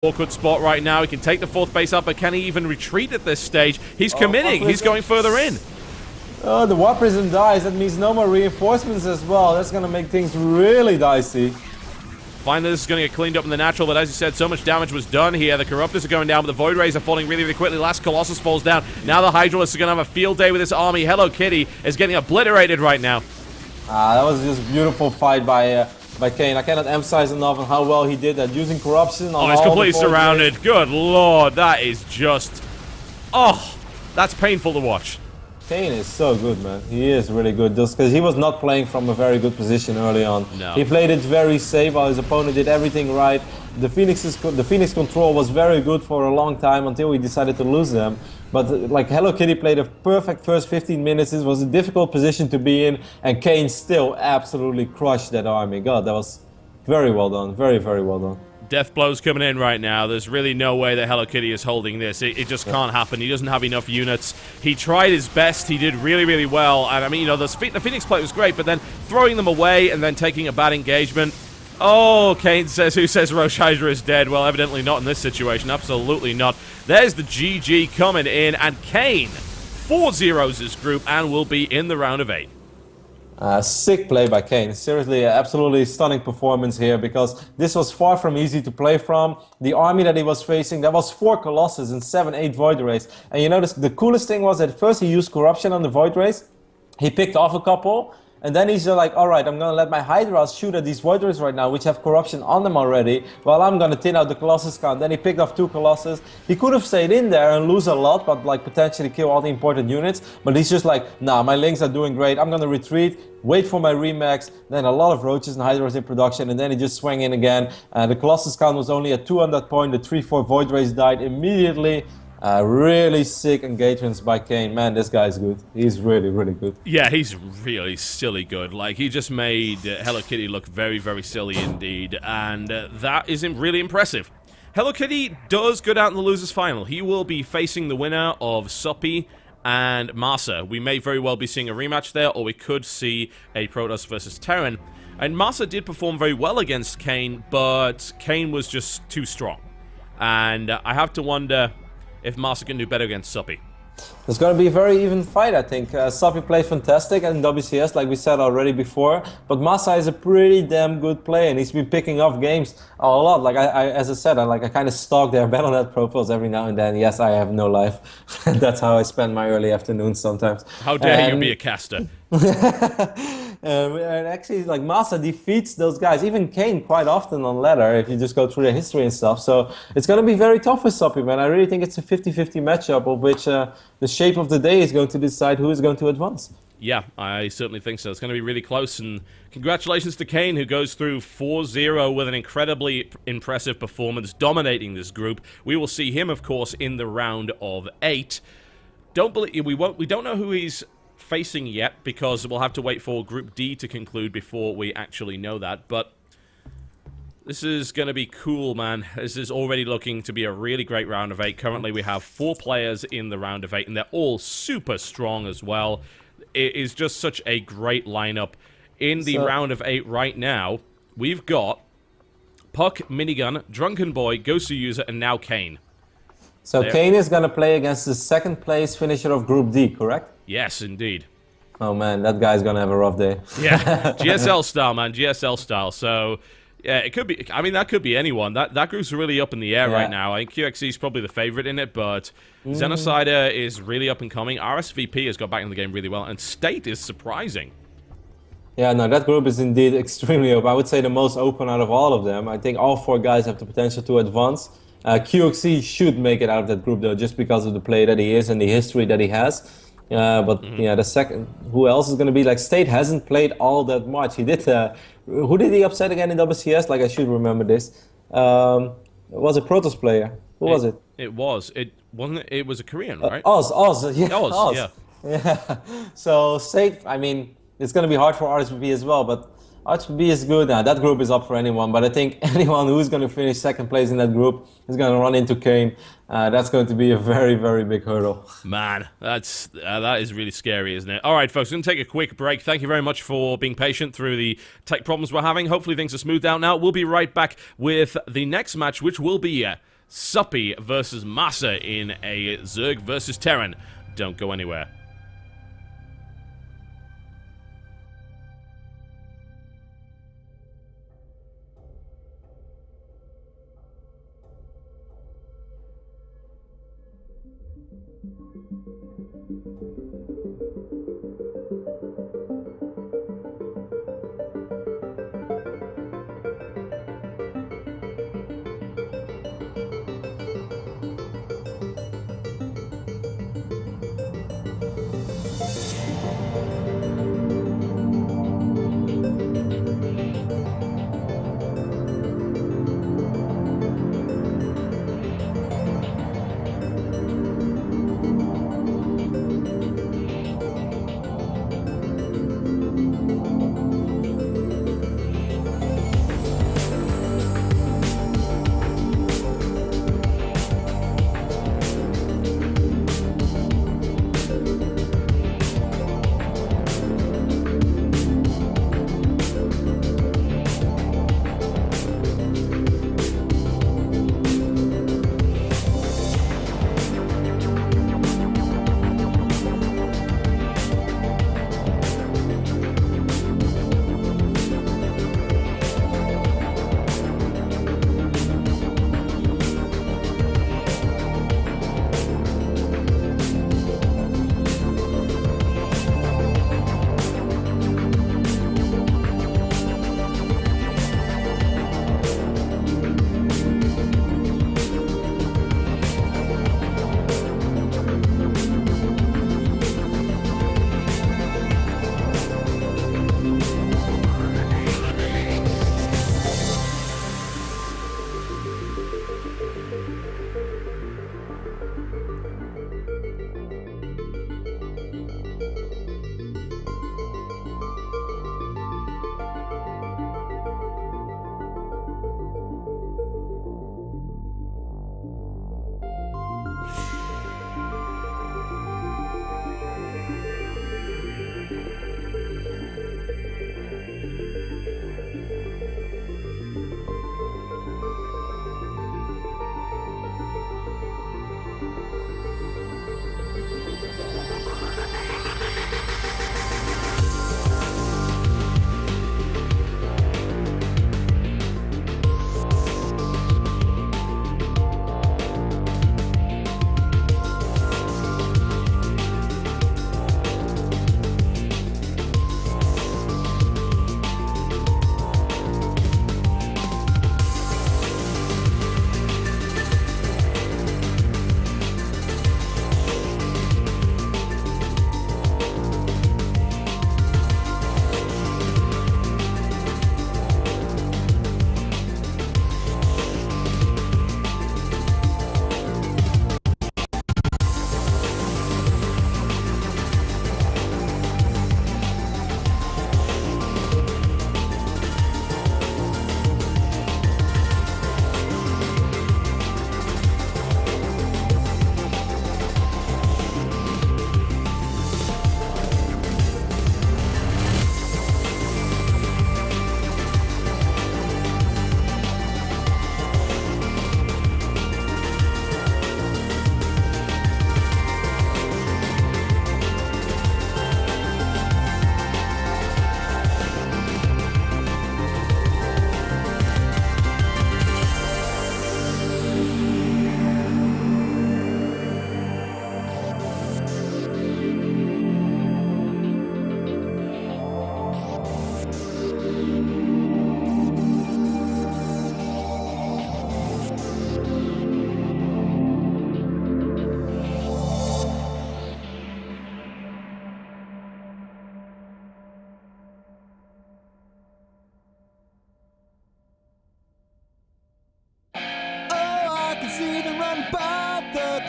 awkward spot right now. He can take the 4th base up, but can he even retreat at this stage? He's committing. He's going further in. Oh, the War Prison dies. That means no more reinforcements as well. That's going to make things really dicey. Finally, this is going to get cleaned up in the natural, but as you said, so much damage was done here. The Corruptors are going down, but the Void Rays are falling really, really quickly. Last Colossus falls down. Now the Hydralisks are going to have a field day with this army. Hello Kitty is getting obliterated right now. That was just a beautiful fight by Kane. I cannot emphasize enough on how well he did that, using corruption on he's all completely the Void surrounded. Rays. Good lord, that is just... Oh, that's painful to watch. Kane is so good, man. He is really good, just because he was not playing from a very good position early on. No. He played it very safe while his opponent did everything right. The Phoenix control was very good for a long time until we decided to lose them. But like Hello Kitty played a perfect first 15 minutes. This was a difficult position to be in, and Kane still absolutely crushed that army. God, that was very well done. Very, very well done. Death blows coming in right now. There's really no way that Hello Kitty is holding this. It just can't happen. He doesn't have enough units. He tried his best. He did really, really well. And I mean, you know, the Phoenix play was great, but then throwing them away and then taking a bad engagement. Oh, Kane says, who says Rosh Hydra is dead? Well, evidently not in this situation. Absolutely not. There's the GG coming in, and Kane 4-0s his group and will be in the round of 8. Sick play by Kane. Seriously, absolutely stunning performance here, because this was far from easy to play from. The army that he was facing, that was 4 Colossus and 7-8 Void Rays. And you notice the coolest thing was that first he used corruption on the Void Rays. He picked off a couple. And then he's just like, alright, I'm going to let my Hydras shoot at these Void Rays right now, which have corruption on them already, while I'm going to thin out the Colossus count. Then he picked off 2 Colossus. He could have stayed in there and lose a lot, but like potentially kill all the important units. But he's just like, nah, my Lings are doing great. I'm going to retreat, wait for my remax, then a lot of Roaches and Hydras in production, and then he just swung in again. The Colossus count was only at 2 on that point. The 3-4 Void Rays died immediately. Really sick engagements by Kane. Man, this guy's good. He's really, really good. Yeah, he's really silly good. Like, he just made Hello Kitty look very, very silly indeed. And that is really impressive. Hello Kitty does go down in the losers final. He will be facing the winner of Soppy and Masa. We may very well be seeing a rematch there, or we could see a Protoss versus Terran. And Masa did perform very well against Kane, but Kane was just too strong. And I have to wonder if Masa can do better against Soppy. It's going to be a very even fight, I think. Soppy plays fantastic in WCS, like we said already before. But Masa is a pretty damn good player, and he's been picking up games a lot. Like as I said, I kind of stalk their Battle.net profiles every now and then. Yes, I have no life. That's how I spend my early afternoons sometimes. How dare you be a caster? And actually, like, Masa defeats those guys, even Kane, quite often on ladder, if you just go through the history and stuff. So it's going to be very tough for Soppy, man. I really think it's a 50-50 matchup, of which the shape of the day is going to decide who is going to advance. Yeah, I certainly think so. It's going to be really close, and congratulations to Kane, who goes through 4-0 with an incredibly impressive performance, dominating this group. We will see him, of course, in the round of 8. We don't know who he's facing yet, because we'll have to wait for Group D to conclude before we actually know that, but this is going to be cool, man. This is already looking to be a really great round of 8. Currently, we have 4 players in the round of 8, and they're all super strong as well. It is just such a great lineup. In the round of 8 right now, we've got Puck, Minigun, Drunken Boy, Gosu User, and now Kane. So Kane is going to play against the 2nd place finisher of Group D, correct? Yes, indeed. Oh man, that guy's going to have a rough day. Yeah, GSL style, man, GSL style. So, yeah, it could be, I mean, that could be anyone. That group's really up in the air right now. I think QXE is probably the favorite in it, but Xenocider is really up and coming. RSVP has got back in the game really well, and State is surprising. Yeah, no, that group is indeed extremely open. I would say the most open out of all of them. I think all 4 guys have the potential to advance. QXE should make it out of that group, though, just because of the play that he is and the history that he has. But yeah, the second, who else is going to be? Like, State hasn't played all that much. He did. Who did he upset again in WCS? Like, I should remember this. It was a Protoss player. Who was it? It was. It wasn't. It was a Korean, right? Oz. Yeah, Oz. Yeah. Yeah. So State. I mean, it's going to be hard for RSVP as well, but RSVP is good. Now that group is up for anyone, but I think anyone who's going to finish 2nd place in that group is going to run into Kane. That's going to be a very, very big hurdle. Man, that is really scary, isn't it? All right, folks, we're going to take a quick break. Thank you very much for being patient through the tech problems we're having. Hopefully things are smoothed out now. We'll be right back with the next match, which will be Suppy versus Massa in a Zerg versus Terran. Don't go anywhere.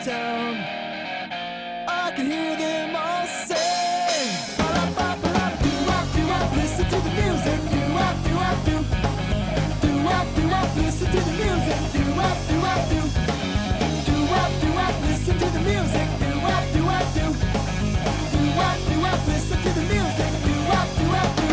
town. I can hear them all say, do-wop, listen to the music, do-wop, do-wop, listen to the music, do-wop, do-wop, listen to the music, do-wop, do-wop, listen to the music, do-wop, do.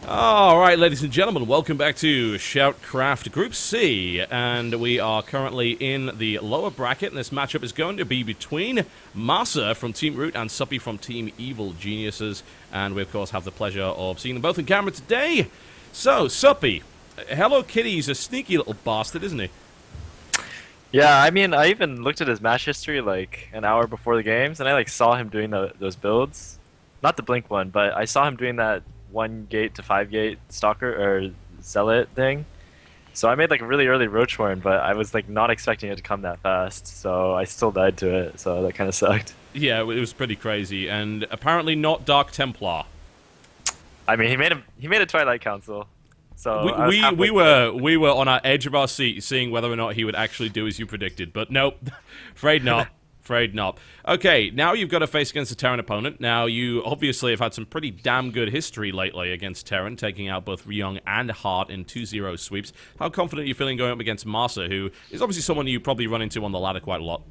All right, ladies and gentlemen, welcome back to SHOUTcraft Group C, and we are currently in the lower bracket, and this matchup is going to be between Masa from Team Root and Suppy from Team Evil Geniuses, and we, of course, have the pleasure of seeing them both on camera today. So, Suppy, Hello Kitty's a sneaky little bastard, isn't he? Yeah, I mean, I even looked at his match history like an hour before the games, and I like saw him doing those builds. Not the Blink one, but I saw him doing that 1 gate to 5 gate stalker or zealot thing. So I made like a really early Roachhorn, but I was like not expecting it to come that fast, so I still died to it, so that kind of sucked. Yeah, it was pretty crazy, and apparently not Dark Templar. I mean, he made a Twilight Council. So we were on our edge of our seat seeing whether or not he would actually do as you predicted, but nope, afraid not. Afraid not. Okay, now you've got to face against a Terran opponent. Now, you obviously have had some pretty damn good history lately against Terran, taking out both Ryung and Hart in 2-0 sweeps. How confident are you feeling going up against Masa, who is obviously someone you probably run into on the ladder quite a lot?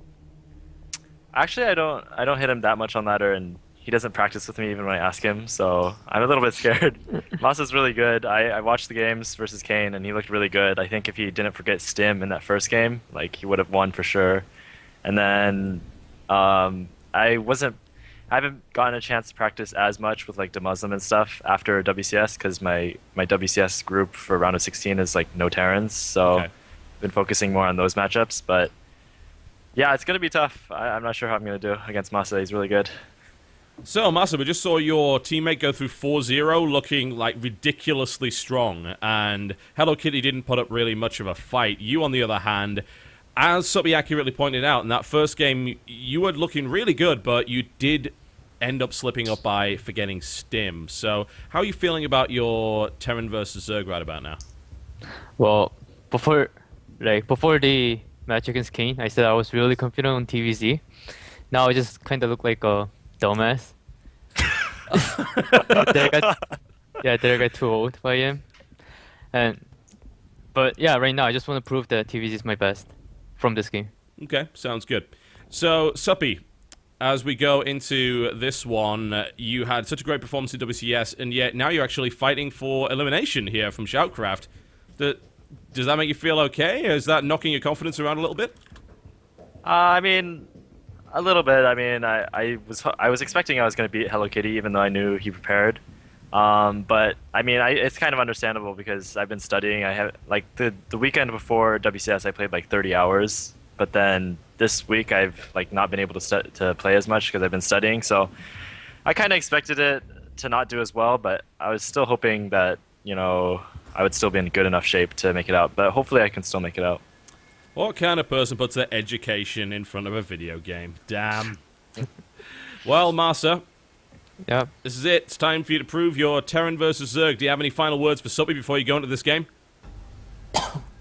Actually, I don't hit him that much on ladder, and he doesn't practice with me even when I ask him, so I'm a little bit scared. Masa's really good. I watched the games versus Kane, and he looked really good. I think if he didn't forget Stim in that first game, like, he would have won for sure. And then I haven't gotten a chance to practice as much with like the Muslim and stuff after WCS because my WCS group for round of 16 is like no Terrans, so Okay. I've been focusing more on those matchups. But yeah, it's gonna be tough. I'm not sure how I'm gonna do against Masa. He's really good. So, Masa, we just saw your teammate go through 4-0 looking like ridiculously strong, and Hello Kitty didn't put up really much of a fight. You, on the other hand, as Suppy accurately pointed out, in that first game, you were looking really good, but you did end up slipping up by forgetting Stim. So, how are you feeling about your Terran versus Zerg right about now? Well, before the match against Kane, I said I was really confident on TVZ. Now I just kind of look like a dumbass. They got too old by him. But yeah, right now I just want to prove that TVZ is my best from this game. Okay, sounds good. So, Suppy, as we go into this one, you had such a great performance in WCS, and yet now you're actually fighting for elimination here from SHOUTcraft. Does that make you feel okay? Is that knocking your confidence around a little bit? I mean, a little bit. I mean, I was expecting I was going to beat Hello Kitty, even though I knew he prepared. But I mean, it's kind of understandable because I've been studying. I have like the weekend before WCS, I played like 30 hours. But then this week, I've like not been able to play as much because I've been studying. So I kind of expected it to not do as well, but I was still hoping that I would still be in good enough shape to make it out. But hopefully, I can still make it out. What kind of person puts their education in front of a video game? Damn. Well, Masa, Yeah. this is it. It's time for you to prove your Terran versus Zerg. Do you have any final words for Suppy before you go into this game?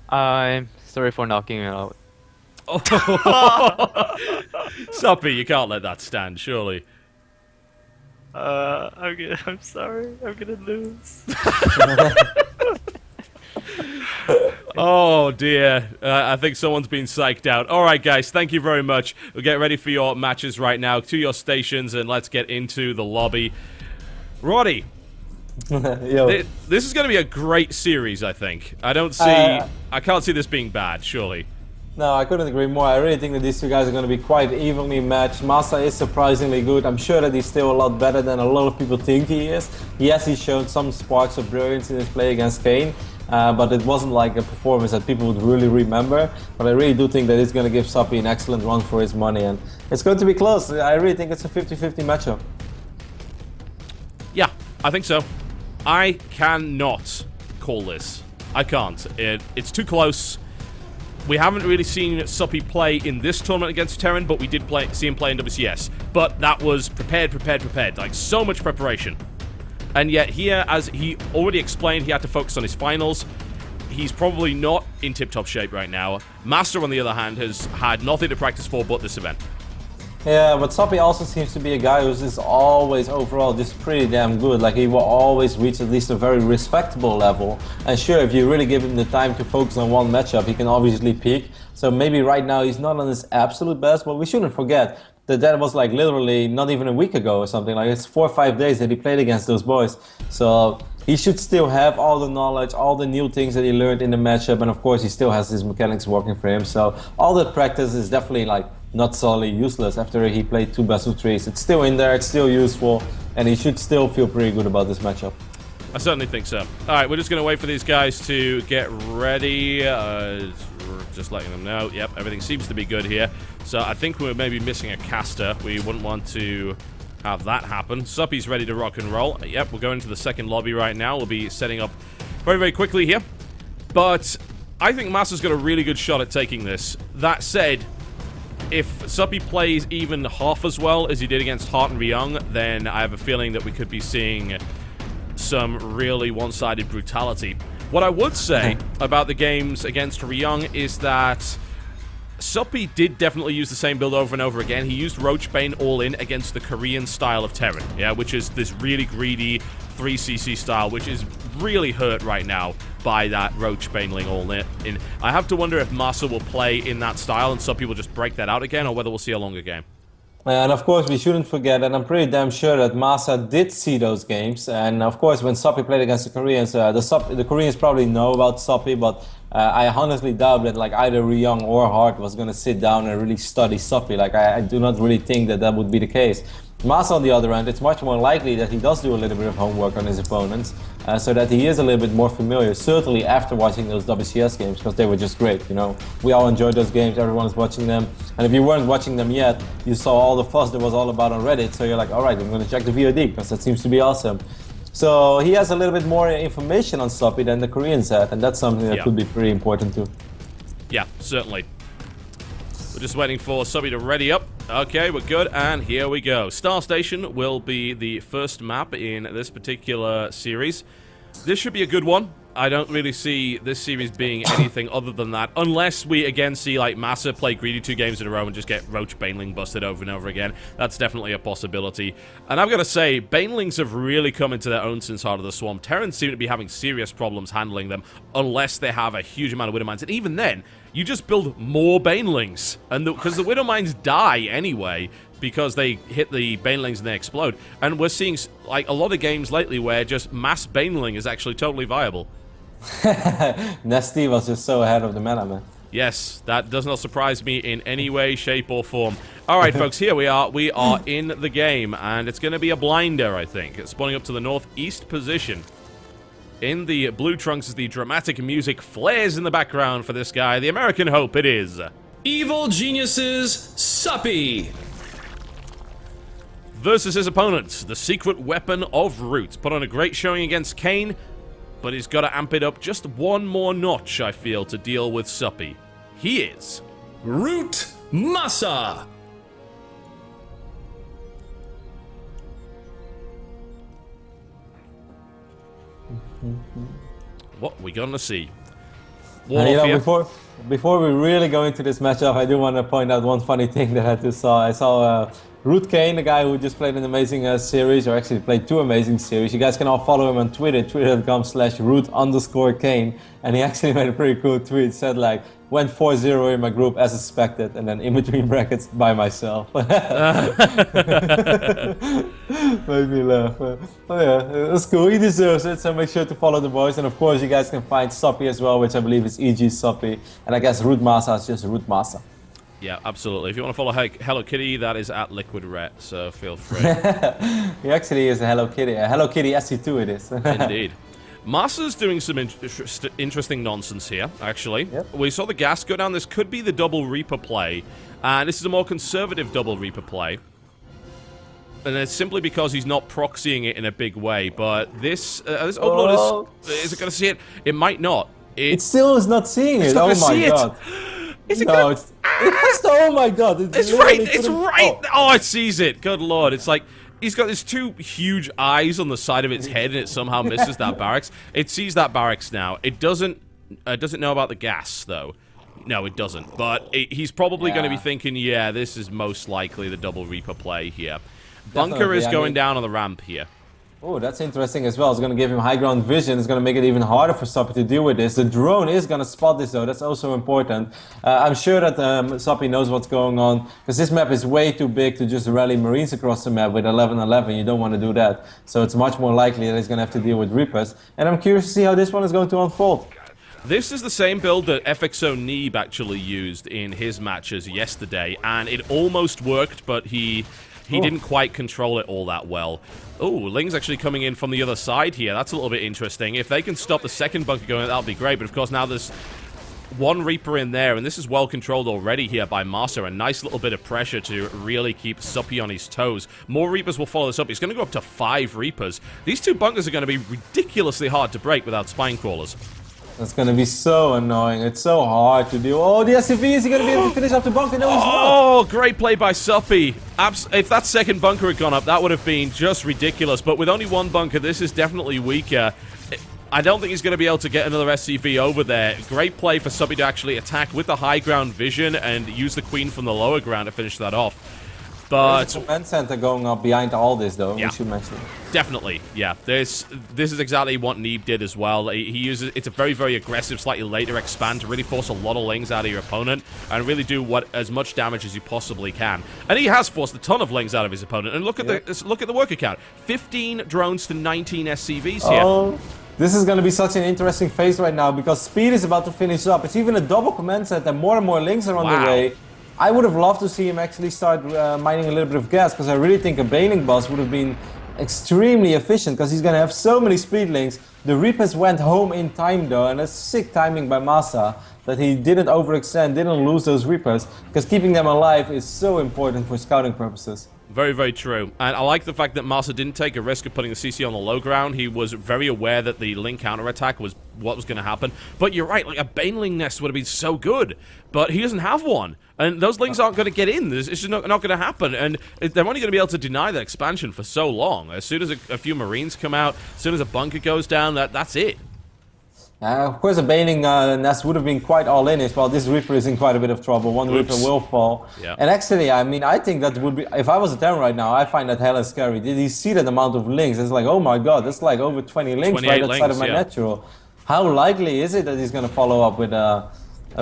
I'm sorry for knocking it out. Suppy, you can't let that stand, surely. I'm sorry. I'm gonna lose. Oh, dear. I think someone's been psyched out. All right, guys, thank you very much. We'll get ready for your matches right now. To your stations, and let's get into the lobby. Roddy, Yo. this is going to be a great series, I think. I can't see this being bad, surely. No, I couldn't agree more. I really think that these two guys are going to be quite evenly matched. Masa is surprisingly good. I'm sure that he's still a lot better than a lot of people think he is. Yes, he's shown some sparks of brilliance in his play against Kane, but it wasn't like a performance that people would really remember. But I really do think that it's going to give Suppy an excellent run for his money, and it's going to be close. I really think it's a 50-50 matchup. Yeah, I think so. I cannot call this. I can't. It's too close. We haven't really seen Suppy play in this tournament against Terran, but we did see him play in WCS. But that was prepared. Like, so much preparation. And yet here, as he already explained, he had to focus on his finals. He's probably not in tip-top shape right now. Master, on the other hand, has had nothing to practice for but this event. Yeah, but Suppy also seems to be a guy who's just always overall just pretty damn good. Like, he will always reach at least a very respectable level. And sure, if you really give him the time to focus on one matchup, he can obviously peak. So maybe right now he's not on his absolute best, but we shouldn't forget that was like literally not even a week ago or something. Like, it's 4 or 5 days that he played against those boys. So he should still have all the knowledge, all the new things that he learned in the matchup, and of course he still has his mechanics working for him. So all that practice is definitely like not solely useless after he played 2 best of 3s. It's still in there, it's still useful, and he should still feel pretty good about this matchup. I certainly think so. All right, we're just going to wait for these guys to get ready. Just letting them know. Yep, everything seems to be good here. So I think we're maybe missing a caster. We wouldn't want to have that happen. Suppy's ready to rock and roll. Yep, we're going to the second lobby right now. We'll be setting up very, very quickly here. But I think Masa's got a really good shot at taking this. That said, if Suppy plays even half as well as he did against Hart and Ryung, then I have a feeling that we could be seeing some really one-sided brutality. What I would say about the games against Ryung is that Suppy did definitely use the same build over and over again. He used Roachbane all-in against the Korean style of Terran, yeah, which is this really greedy 3cc style, which is really hurt right now by that Roachbaneling all-in. I have to wonder if Masa will play in that style and Suppy will just break that out again, or whether we'll see a longer game. And of course, we shouldn't forget, and I'm pretty damn sure that Masa did see those games. And of course, when Suppy played against the Koreans, the Koreans probably know about Suppy, but I honestly doubt that like either Ryung or Hart was going to sit down and really study Suppy. Like I do not really think that that would be the case. Masa, on the other hand, it's much more likely that he does do a little bit of homework on his opponents, so that he is a little bit more familiar, certainly after watching those WCS games, because they were just great, you know. We all enjoyed those games, everyone is watching them, and if you weren't watching them yet, you saw all the fuss there was all about on Reddit, so you're like, alright, I'm going to check the VOD, because that seems to be awesome. So he has a little bit more information on Suppy than the Koreans had, and that's something that could be pretty important too. Yeah, certainly. We're just waiting for Suppy to ready up. Okay, we're good, and here we go. Star Station will be the first map in this particular series. This should be a good one. I don't really see this series being anything other than that, unless we again see like Masa play greedy 2 games in a row and just get Roach Baneling busted over and over again. That's definitely a possibility. And I've got to say, Banelings have really come into their own since Heart of the Swarm. Terrans seem to be having serious problems handling them, unless they have a huge amount of Widow Mines. And even then, you just build more Banelings, and because the Widow Mines die anyway, because they hit the Banelings and they explode. And we're seeing like a lot of games lately where just mass Baneling is actually totally viable. Nasty was just so ahead of the meta, man. Yes, that does not surprise me in any way, shape, or form. Alright, folks, here we are. We are in the game, and it's going to be a blinder, I think. It's spawning up to the northeast position. In the blue trunks as the dramatic music flares in the background for this guy. The American Hope, it is. Evil Geniuses Suppy. Versus his opponent, the secret weapon of Root. Put on a great showing against Kane, but he's got to amp it up just one more notch, I feel, to deal with Suppy. He is Root Masa. What we gonna see? And, you know, before we really go into this matchup, I do want to point out one funny thing that I just saw. I saw Root Kane, the guy who just played an amazing series, or actually played 2 amazing series. You guys can all follow him on Twitter, twitter.com/root_Kane. And he actually made a pretty cool tweet. Said like, went 4-0 in my group as expected, and then in between brackets, by myself. Made me laugh. Oh yeah, that's cool. He deserves it, so make sure to follow the boys. And of course, you guys can find Suppy as well, which I believe is EG Suppy. And I guess Root Masa is just Root Masa. Yeah, absolutely. If you want to follow Hello Kitty, that is at Liquid Ret, so feel free. He actually is a Hello Kitty. A Hello Kitty SC2 it is. Indeed. Masa's doing some interesting nonsense here, actually. Yep. We saw the gas go down. This could be the double Reaper play. And this is a more conservative double Reaper play. And it's simply because he's not proxying it in a big way. But this Overlord is it going to see it? It might not. It still is not seeing it. Not oh my god. Is it no, it has to, oh my god. It's right. It's right. Oh, it sees it. Good lord. It's like he's got these 2 huge eyes on the side of its head, and it somehow misses that barracks. It sees that barracks now. It doesn't know about the gas though. No, it doesn't. But he's probably going to be thinking, yeah, this is most likely the double Reaper play here. Bunker is going down on the ramp here. Oh, that's interesting as well. It's going to give him high ground vision. It's going to make it even harder for Soppy to deal with this. The drone is going to spot this though. That's also important. I'm sure that Soppy knows what's going on because this map is way too big to just rally Marines across the map with 11-11. You don't want to do that. So it's much more likely that he's going to have to deal with Reapers. And I'm curious to see how this one is going to unfold. This is the same build that FXO Neeb actually used in his matches yesterday, and it almost worked, but he didn't quite control it all that well. Oh, Ling's actually coming in from the other side here. That's a little bit interesting. If they can stop the second bunker going, that'll be great. But of course, now there's one Reaper in there, and this is well controlled already here by Masa. A nice little bit of pressure to really keep Suppy on his toes. More Reapers will follow this up. He's going to go up to 5 Reapers. These 2 bunkers are going to be ridiculously hard to break without spine crawlers. That's going to be so annoying. It's so hard to do. Oh, the SCV, is he going to be able to finish off the bunker? No, he's not. Oh, great play by Suppy. If that second bunker had gone up, that would have been just ridiculous. But with only 1 bunker, this is definitely weaker. I don't think he's going to be able to get another SCV over there. Great play for Suppy to actually attack with the high ground vision and use the Queen from the lower ground to finish that off. But there's a command center going up behind all this, though. Yeah. We should mention it. Definitely, yeah. This is exactly what Neeb did as well. He uses it's a very, very aggressive, slightly later expand to really force a lot of Lings out of your opponent and really do as much damage as you possibly can. And he has forced a ton of Lings out of his opponent. And look at the worker count: 15 drones to 19 SCVs here. Oh, this is going to be such an interesting phase right now because speed is about to finish up. It's even a double command set, and more Lings are on the way. I would have loved to see him actually start mining a little bit of gas because I really think a Baning boss would have been extremely efficient because he's going to have so many speed links. The Reapers went home in time though, and that's sick timing by Masa that he didn't overextend, didn't lose those Reapers because keeping them alive is so important for scouting purposes. Very, very true. And I like the fact that Masa didn't take a risk of putting the CC on the low ground. He was very aware that the Link counterattack was what was going to happen. But you're right, like a Baneling nest would have been so good. But he doesn't have one. And those Lings aren't going to get in. It's just not going to happen. And they're only going to be able to deny that expansion for so long. As soon as a few Marines come out, as soon as a bunker goes down, that's it. Of course, a Baning nest would have been quite all in as well. This Reaper is in quite a bit of trouble. One Reaper will fall. Yeah. And actually, I mean, I think that would be... If I was a Terran right now, I find that hella scary. Did you see that amount of Lings? It's like, oh my god, that's like over 20 Lings right outside of my natural. How likely is it that he's going to follow up with a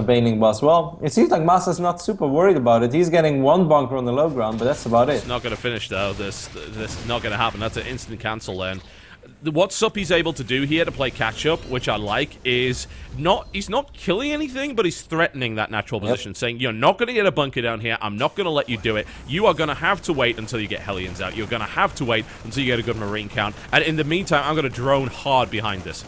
Baning boss? Well, it seems like Masa's not super worried about it. He's getting 1 bunker on the low ground, but that's about it. It's not going to finish, though. This is not going to happen. That's an instant cancel then. What Suppy's able to do here to play catch-up, which I like, is he's not killing anything, but he's threatening that natural position, saying, you're not going to get a bunker down here, I'm not going to let you do it, you are going to have to wait until you get Hellions out, you're going to have to wait until you get a good Marine count, and in the meantime, I'm going to drone hard behind this.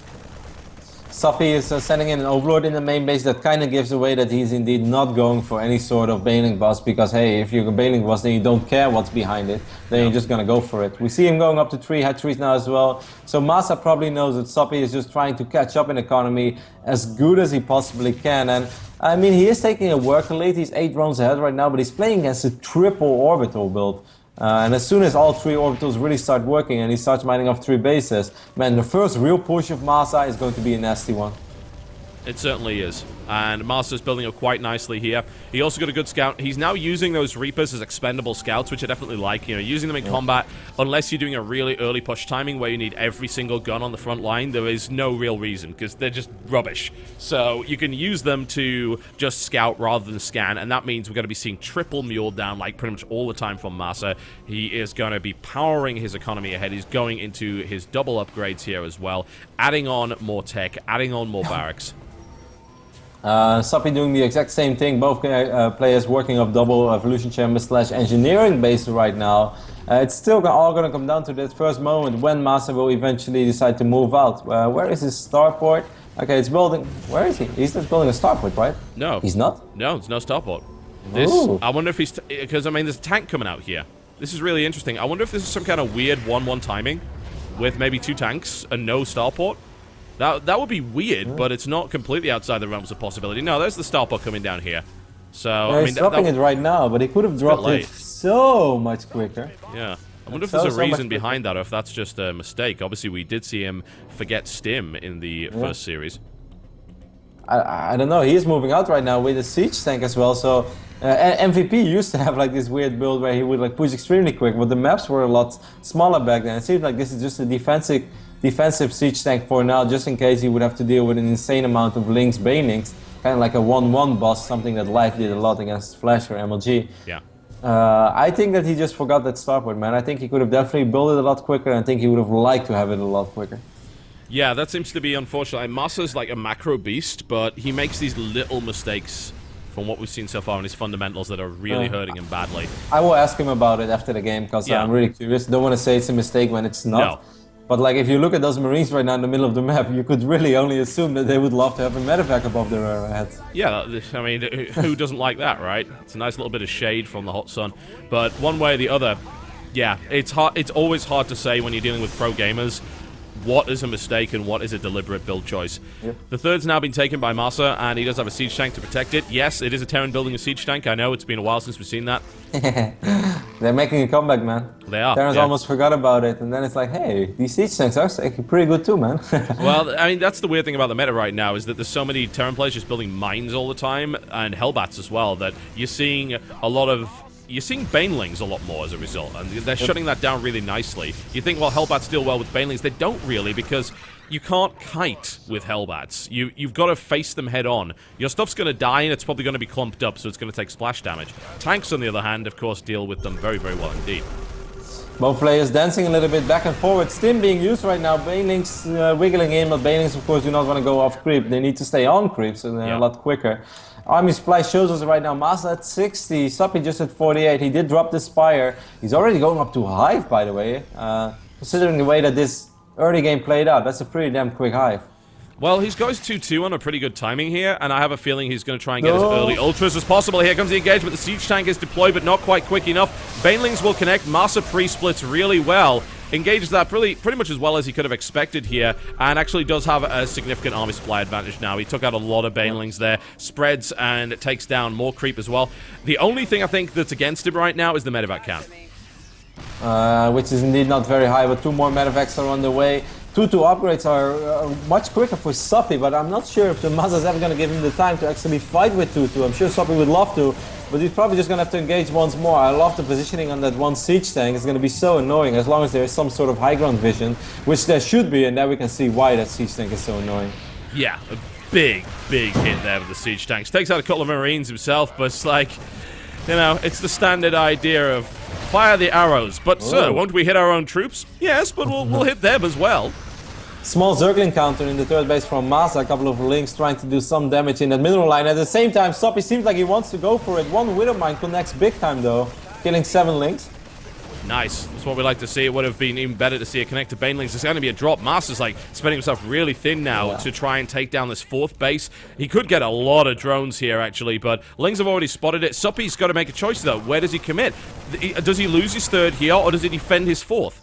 Suppy is sending in an Overlord in the main base. That kind of gives away that he's indeed not going for any sort of Baneling boss because, hey, if you're a Baneling boss, then you don't care what's behind it. Then you're just going to go for it. We see him going up to 3 hatcheries now as well. So Masa probably knows that Suppy is just trying to catch up in economy as good as he possibly can. And I mean, he is taking a worker lead. He's 8 rounds ahead right now, but he's playing against a triple orbital build. And as soon as all 3 orbitals really start working and he starts mining off 3 bases, man, the first real push of Masa is going to be a nasty one. It certainly is. And Master's building up quite nicely here. He also got a good scout. He's now using those Reapers as expendable scouts, which I definitely like. You know, using them in combat, unless you're doing a really early push timing where you need every single gun on the front line, there is no real reason, because they're just rubbish. So you can use them to just scout rather than scan, and that means we're going to be seeing triple mule down like pretty much all the time from Masa. He is going to be powering his economy ahead. He's going into his double upgrades here as well, adding on more tech, adding on more barracks. Suppy doing the exact same thing, both players working up double evolution chamber / engineering base right now. It's still all going to come down to that first moment when Masa will eventually decide to move out. Where is his starport? Okay, it's building... Where is he? He's just building a starport, right? No. He's not? No, it's no starport. This, I wonder if he's... Because, I mean, there's a tank coming out here. This is really interesting. I wonder if this is some kind of weird 1-1 timing with maybe 2 tanks and no starport. That would be weird, but it's not completely outside the realms of possibility. No, there's the starport coming down here. So, yeah, I mean, he's dropping it right now, but he could have dropped it so much quicker. Yeah. I wonder if there's a reason behind that, or if that's just a mistake. Obviously, we did see him forget Stim in the first series. I don't know. He is moving out right now with a siege tank as well. So MVP used to have like this weird build where he would like push extremely quick, but the maps were a lot smaller back then. It seems like this is just a defensive siege tank for now, just in case he would have to deal with an insane amount of links, banelings, kind of like a 1-1 boss, something that Life did a lot against Flash or MLG. Yeah. I think that he just forgot that starport, man. I think he could have definitely built it a lot quicker, and I think he would have liked to have it a lot quicker. Yeah, that seems to be unfortunate. Masa's like a macro beast, but he makes these little mistakes from what we've seen so far in his fundamentals that are really hurting him badly. I will ask him about it after the game, because I'm really curious. Don't want to say it's a mistake when it's not. No. But like, if you look at those Marines right now in the middle of the map, you could really only assume that they would love to have a medevac above their heads. Yeah, I mean, who doesn't like that, right? It's a nice little bit of shade from the hot sun. But one way or the other, yeah, it's hard. It's always hard to say when you're dealing with pro gamers what is a mistake and what is a deliberate build choice. Yep. The third's now been taken by Masa, and he does have a siege tank to protect it. Yes, it is a Terran building a siege tank. I know it's been a while since we've seen that. They're making a comeback, man. They are. Terrans yeah. almost forgot about it, and then it's like, hey, these siege tanks are actually pretty good too, man. Well, I mean, that's the weird thing about the meta right now, is that there's so many Terran players just building mines all the time, and Hellbats as well, that you're seeing a lot of... You're seeing Banelings a lot more as a result, and they're shutting that down really nicely. You think, well, Hellbats deal well with Banelings. They don't really, because you can't kite with Hellbats. You've got to face them head on. Your stuff's going to die, and it's probably going to be clumped up, so it's going to take splash damage. Tanks, on the other hand, of course, deal with them very, very well indeed. Both players dancing a little bit back and forward. Stim being used right now. Banelings wiggling in, but Banelings, of course, do not want to go off creep. They need to stay on creep, so they're a lot quicker. Army Supply shows us right now, Masa at 60, Suppy just at 48. He did drop the Spire. He's already going up to Hive, by the way. Considering the way that this early game played out, that's a pretty damn quick Hive. Well, he's goes 2-2 on a pretty good timing here, and I have a feeling he's going to try and get as early ultras as possible. Here comes the engagement. The siege tank is deployed, but not quite quick enough. Banelings will connect. Masa pre-splits really well. Engages that pretty much as well as he could have expected here, and actually does have a significant army supply advantage now. He took out a lot of Banelings there, spreads and takes down more creep as well. The only thing I think that's against him right now is the medevac count. Which is indeed not very high, but 2 more medevacs are on the way. 2-2 upgrades are much quicker for Suppy, but I'm not sure if the Masa's ever going to give him the time to actually fight with 2-2. I'm sure Suppy would love to, but he's probably just going to have to engage once more. I love the positioning on that one siege tank. It's going to be so annoying as long as there is some sort of high ground vision, which there should be, and then we can see why that siege tank is so annoying. Yeah, a big hit there with the siege tanks. Takes out a couple of Marines himself, but it's like, you know, it's the standard idea of fire the arrows. But, sir, won't we hit our own troops? Yes, but we'll hit them as well. Small circling counter in the third base from Masa, a couple of links trying to do some damage in that middle line. At the same time, Suppy seems like he wants to go for it. One Widow Mine connects big time though, killing 7 links. Nice. That's what we like to see. It would have been even better to see a connect to Banelings. There's going to be a drop. Masa's like spreading himself really thin now to try and take down this 4th base. He could get a lot of drones here actually, but Lings have already spotted it. Suppy's got to make a choice though. Where does he commit? Does he lose his 3rd here, or does he defend his 4th?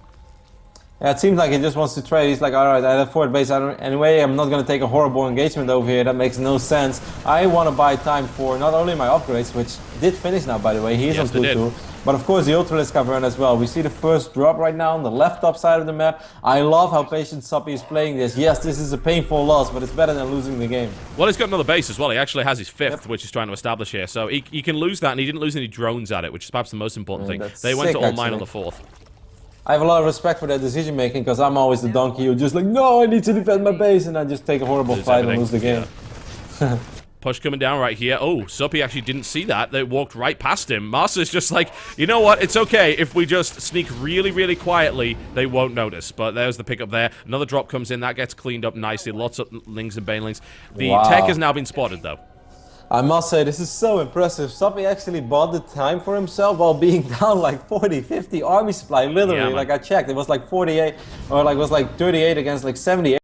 Yeah, it seems like he just wants to trade. He's like, alright, I have 4th base anyway, I'm not going to take a horrible engagement over here, that makes no sense. I want to buy time for not only my upgrades, which did finish now by the way, he's on 2-2, but of course the Ultralisk have run as well. We see the first drop right now on the left top side of the map. I love how patient Suppy is playing this. Yes, this is a painful loss, but it's better than losing the game. Well, he's got another base as well. He actually has his 5th, which he's trying to establish here. So he can lose that, and he didn't lose any drones at it, which is perhaps the most important thing. They went to all mine on the 4th. I have a lot of respect for that decision making, because I'm always the donkey who just like, no, I need to defend my base, and I just take a horrible fight and lose the game. Yeah. Push coming down right here. Oh, Suppy actually didn't see that. They walked right past him. Masa's just like, you know what? It's okay. If we just sneak really quietly, they won't notice. But there's the pickup there. Another drop comes in. That gets cleaned up nicely. Lots of Lings and Banelings. The tech has now been spotted, though. I must say, this is so impressive. Suppy actually bought the time for himself while being down like 40, 50 army supply, literally. Yeah, like I checked, it was like 48, or like it was like 38 against like 78.